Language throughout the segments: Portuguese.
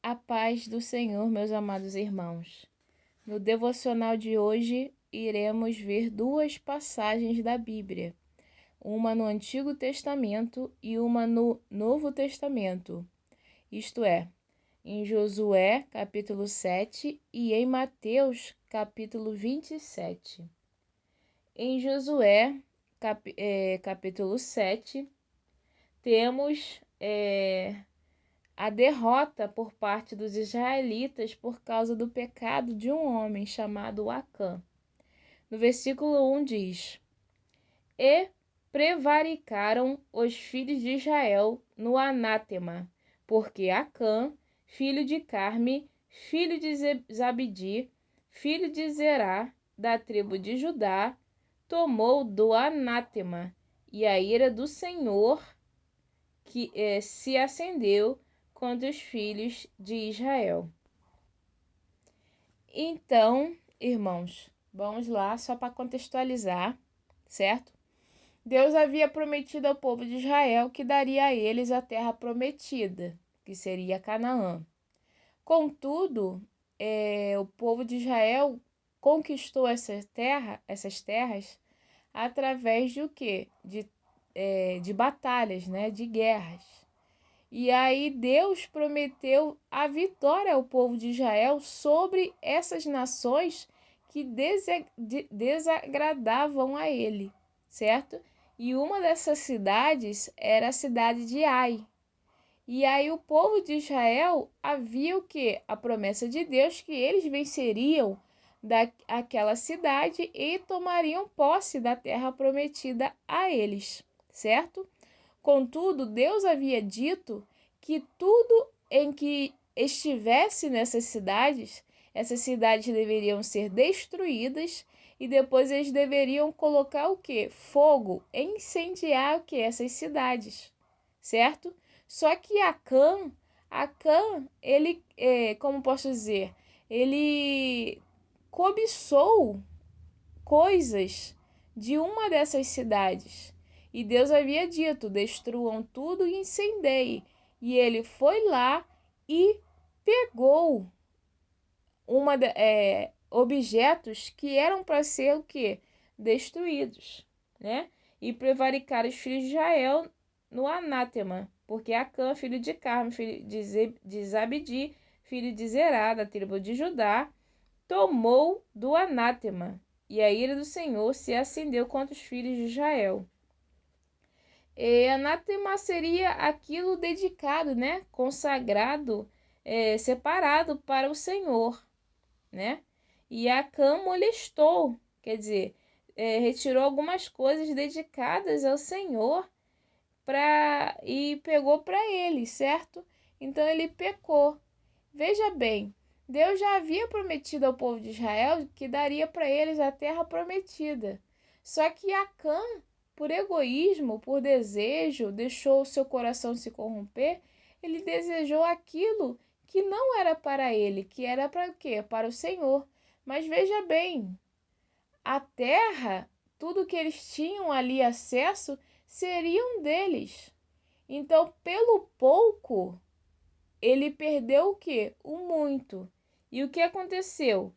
A paz do Senhor, meus amados irmãos. No devocional de hoje, iremos ver duas passagens da Bíblia, uma no Antigo Testamento e uma no Novo Testamento, isto é, em Josué, capítulo 7 e em Mateus, capítulo 27. Em Josué, capítulo 7, temos a derrota por parte dos israelitas por causa do pecado de um homem chamado Acã. No versículo 1 diz: E prevaricaram os filhos de Israel no anátema, porque Acã, filho de Carme, filho de Zabdi, filho de Zerá, da tribo de Judá, tomou do anátema, e a ira do Senhor que se acendeu contra os filhos de Israel. Então, irmãos, vamos lá, só para contextualizar, certo? Deus havia prometido ao povo de Israel que daria a eles a terra prometida, que seria Canaã. Contudo, o povo de Israel conquistou essas terras através de o quê? De batalhas, né? De guerras. E aí Deus prometeu a vitória ao povo de Israel sobre essas nações que desagradavam a ele, certo? E uma dessas cidades era a cidade de Ai. E aí o povo de Israel havia o quê? A promessa de Deus que eles venceriam daquela cidade e tomariam posse da terra prometida a eles, certo? Contudo, Deus havia dito que tudo em que estivesse essas cidades deveriam ser destruídas e depois eles deveriam colocar o quê? Fogo, incendiar o quê? Essas cidades, certo? Só que Acã, ele, como posso dizer, ele cobiçou coisas de uma dessas cidades. E Deus havia dito: destruam tudo e incendeiem. E ele foi lá e pegou objetos que eram para ser o quê? Destruídos, né? E prevaricaram os filhos de Israel no anátema, porque Acã, filho de Carme, filho de Zabdi, filho de Zerá, da tribo de Judá, tomou do anátema, e a ira do Senhor se acendeu contra os filhos de Israel. E anátema seria aquilo dedicado, né? Consagrado, separado para o Senhor, né? E Acã molestou, quer dizer, retirou algumas coisas dedicadas ao Senhor e pegou para ele, certo? Então ele pecou. Veja bem, Deus já havia prometido ao povo de Israel que daria para eles a terra prometida. Só que Acã, por egoísmo, por desejo, deixou o seu coração se corromper. Ele desejou aquilo que não era para ele, que era para quê? Para o Senhor. Mas veja bem, a terra, tudo que eles tinham ali acesso, seriam deles. Então, pelo pouco, ele perdeu o quê? O muito. E o que aconteceu?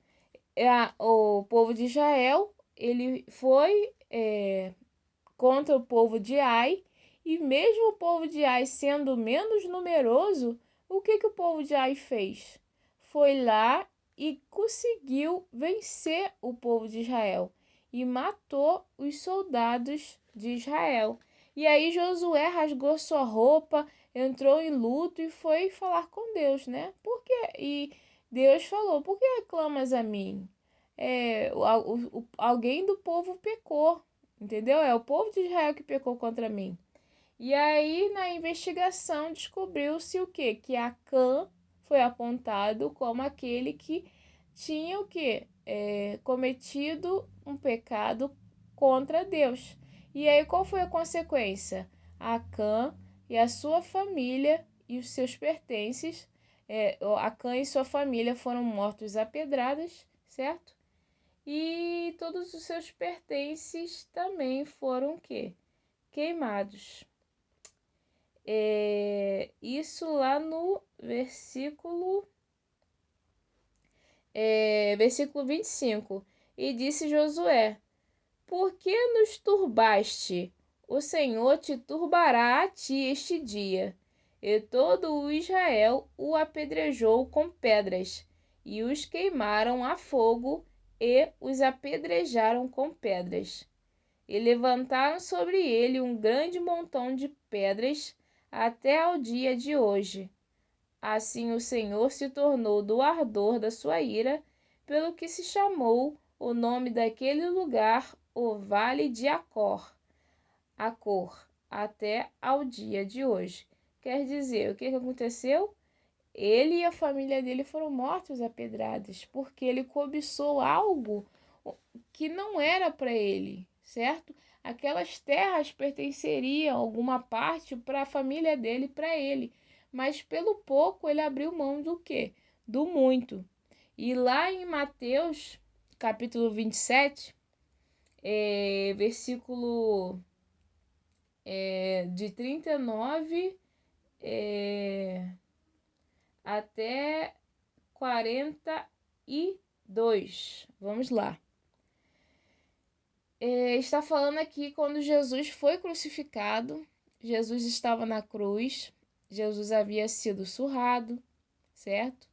O povo de Israel, ele foi contra o povo de Ai, e mesmo o povo de Ai sendo menos numeroso, o que o povo de Ai fez? Foi lá e conseguiu vencer o povo de Israel e matou os soldados de Israel. E aí Josué rasgou sua roupa, entrou em luto e foi falar com Deus, né? E Deus falou: por que clamas a mim? Alguém do povo pecou, entendeu? É o povo de Israel que pecou contra mim. E aí, na investigação, descobriu-se o quê? Que Acã foi apontado como aquele que tinha o quê? Cometido um pecado contra Deus. E aí, qual foi a consequência? Acã e a sua família e os seus pertences, Acã e sua família foram mortos a pedradas, certo? E todos os seus pertences também foram o quê? Queimados. isso lá no versículo 25. E disse Josué: por que nos turbaste? O Senhor te turbará a ti este dia. E todo o Israel o apedrejou com pedras, e os queimaram a fogo, e os apedrejaram com pedras. E levantaram sobre ele um grande montão de pedras, até ao dia de hoje. Assim o Senhor se tornou do ardor da sua ira, pelo que se chamou o nome daquele lugar o Vale de Acor, até ao dia de hoje. Quer dizer, o que aconteceu? Ele e a família dele foram mortos a pedradas, porque ele cobiçou algo que não era para ele, certo? Aquelas terras pertenceriam alguma parte para a família dele e para ele, mas pelo pouco ele abriu mão do quê? Do muito. E lá em Mateus, capítulo 27, versículo de 39 até 42. Vamos lá. Está falando aqui quando Jesus foi crucificado, Jesus estava na cruz, Jesus havia sido surrado, certo?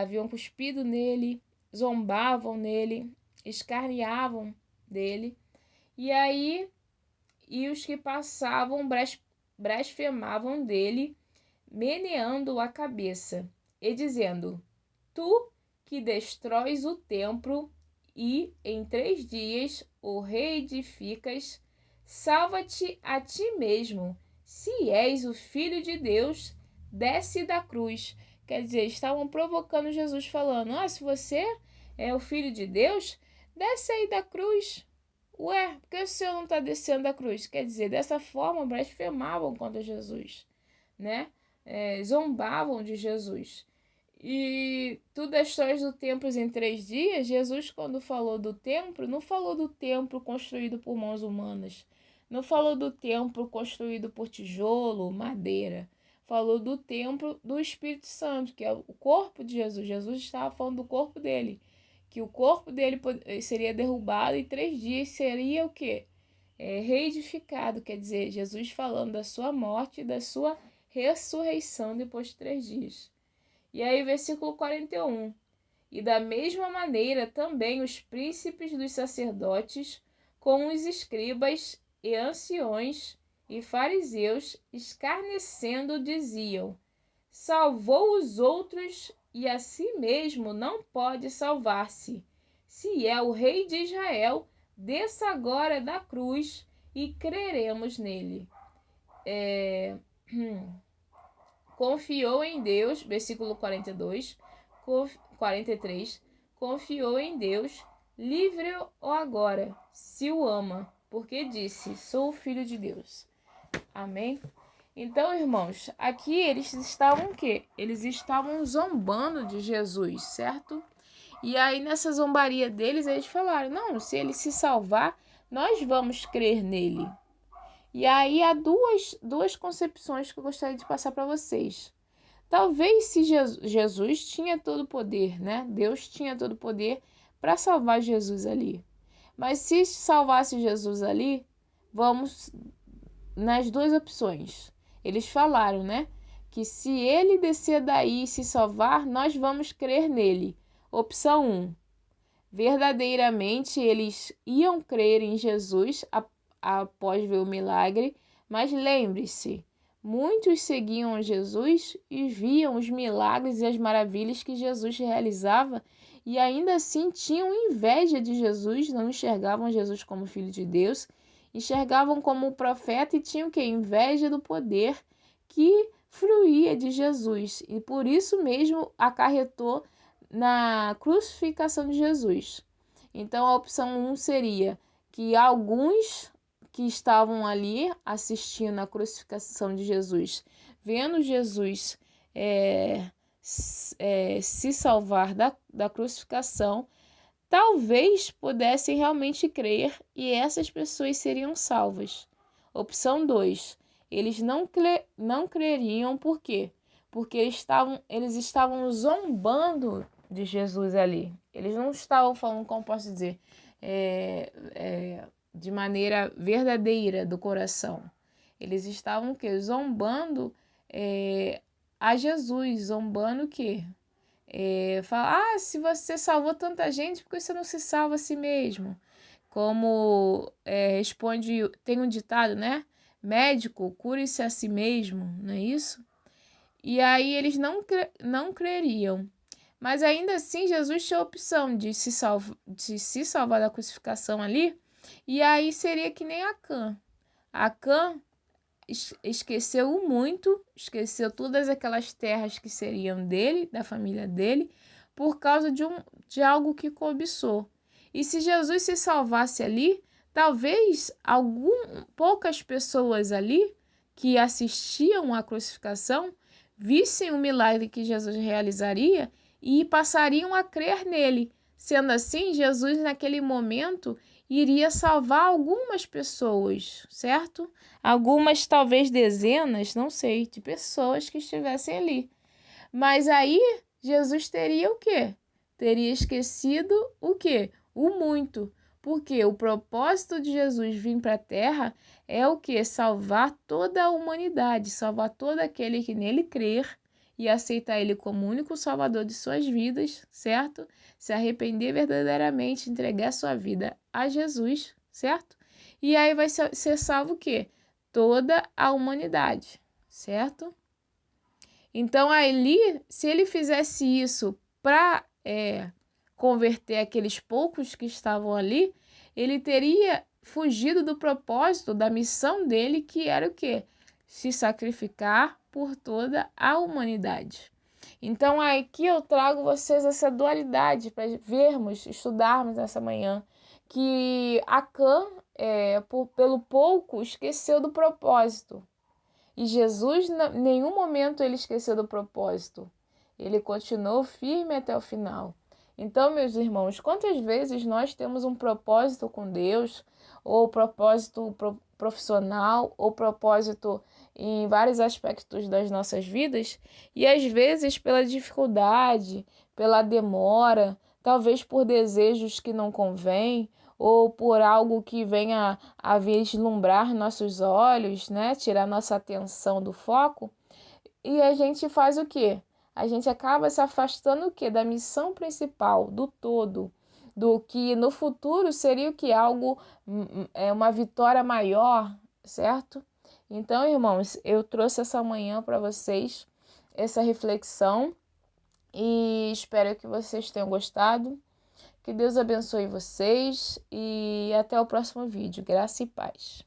Haviam cuspido nele, zombavam nele, escarneavam dele, e os que passavam blasfemavam dele, meneando a cabeça e dizendo: tu que destróis o templo e em 3 dias o reedificas, salva-te a ti mesmo. Se és o Filho de Deus, desce da cruz. Quer dizer, estavam provocando Jesus, falando: se você é o Filho de Deus, desce aí da cruz. Ué, por que o Senhor não está descendo da cruz? Quer dizer, dessa forma blasfemavam contra Jesus, né? Zombavam de Jesus. E tu destróis o templo em 3 dias. Jesus, quando falou do templo, não falou do templo construído por mãos humanas, não falou do templo construído por tijolo, madeira. Falou do templo do Espírito Santo, que é o corpo de Jesus. Jesus estava falando do corpo dele, que o corpo dele seria derrubado e 3 dias seria o quê? Reedificado. Quer dizer, Jesus falando da sua morte e da sua ressurreição depois de 3 dias. E aí, versículo 41. E da mesma maneira também os príncipes dos sacerdotes, com os escribas e anciões e fariseus, escarnecendo, diziam: salvou os outros e a si mesmo não pode salvar-se. Se é o rei de Israel, desça agora da cruz e creremos nele. Confiou em Deus, versículo 42, 43, confiou em Deus, livre-o agora, se o ama, porque disse: sou o filho de Deus. Amém? Então, irmãos, aqui eles estavam o quê? Eles estavam zombando de Jesus, certo? E aí, nessa zombaria deles, eles falaram: não, se ele se salvar, nós vamos crer nele. E aí há duas concepções que eu gostaria de passar para vocês. Talvez se Jesus tinha todo o poder, né? Deus tinha todo o poder para salvar Jesus ali. Mas se salvasse Jesus ali, vamos nas 2 opções. Eles falaram, né? Que se ele descer daí e se salvar, nós vamos crer nele. Opção 1. Verdadeiramente eles iam crer em Jesus após ver o milagre, mas lembre-se, muitos seguiam Jesus e viam os milagres e as maravilhas que Jesus realizava e ainda assim tinham inveja de Jesus, não enxergavam Jesus como filho de Deus, enxergavam como profeta e tinham inveja do poder que fluía de Jesus e por isso mesmo acarretou na crucificação de Jesus. Então a opção 1 seria que alguns que estavam ali assistindo a crucificação de Jesus, vendo Jesus se salvar da crucificação, talvez pudessem realmente crer e essas pessoas seriam salvas. Opção 2. eles não creriam. Por quê? Porque eles estavam zombando de Jesus ali. Eles não estavam falando, como posso dizer, de maneira verdadeira do coração. Eles estavam o quê? Zombando a Jesus, zombando o quê? Fala, se você salvou tanta gente, por que você não se salva a si mesmo? Como responde, tem um ditado, né? Médico, cure-se a si mesmo, não é isso? E aí eles não creriam. Mas ainda assim, Jesus tinha a opção de se salvar da crucificação ali. E aí seria que nem Acã. Acã esqueceu muito, esqueceu todas aquelas terras que seriam dele, da família dele, por causa de algo que cobiçou. E se Jesus se salvasse ali, talvez poucas pessoas ali que assistiam à crucificação vissem o milagre que Jesus realizaria e passariam a crer nele. Sendo assim, Jesus naquele momento iria salvar algumas pessoas, certo? Algumas, talvez dezenas, não sei, de pessoas que estivessem ali. Mas aí Jesus teria o quê? Teria esquecido o quê? O muito. Porque o propósito de Jesus vir para a Terra é o quê? Salvar toda a humanidade, salvar todo aquele que nele crer e aceitar ele como único salvador de suas vidas, certo? Se arrepender verdadeiramente, entregar sua vida a Jesus, certo? E aí vai ser salvo o quê? Toda a humanidade, certo? Então, ali, se ele fizesse isso para converter aqueles poucos que estavam ali, ele teria fugido do propósito, da missão dele, que era o quê? Se sacrificar por toda a humanidade. Então, aqui eu trago vocês essa dualidade para vermos, estudarmos essa manhã, que Acã, pelo pouco, esqueceu do propósito. E Jesus, em nenhum momento, ele esqueceu do propósito. Ele continuou firme até o final. Então, meus irmãos, quantas vezes nós temos um propósito com Deus, ou propósito profissional, ou propósito em vários aspectos das nossas vidas, e às vezes pela dificuldade, pela demora, talvez por desejos que não convêm, ou por algo que venha a vislumbrar nossos olhos, né? Tirar nossa atenção do foco, e a gente faz o quê? A gente acaba se afastando o quê? Da missão principal, do todo, do que no futuro seria o que? Algo, uma vitória maior, certo? Então, irmãos, eu trouxe essa manhã para vocês essa reflexão e espero que vocês tenham gostado. Que Deus abençoe vocês e até o próximo vídeo. Graça e paz.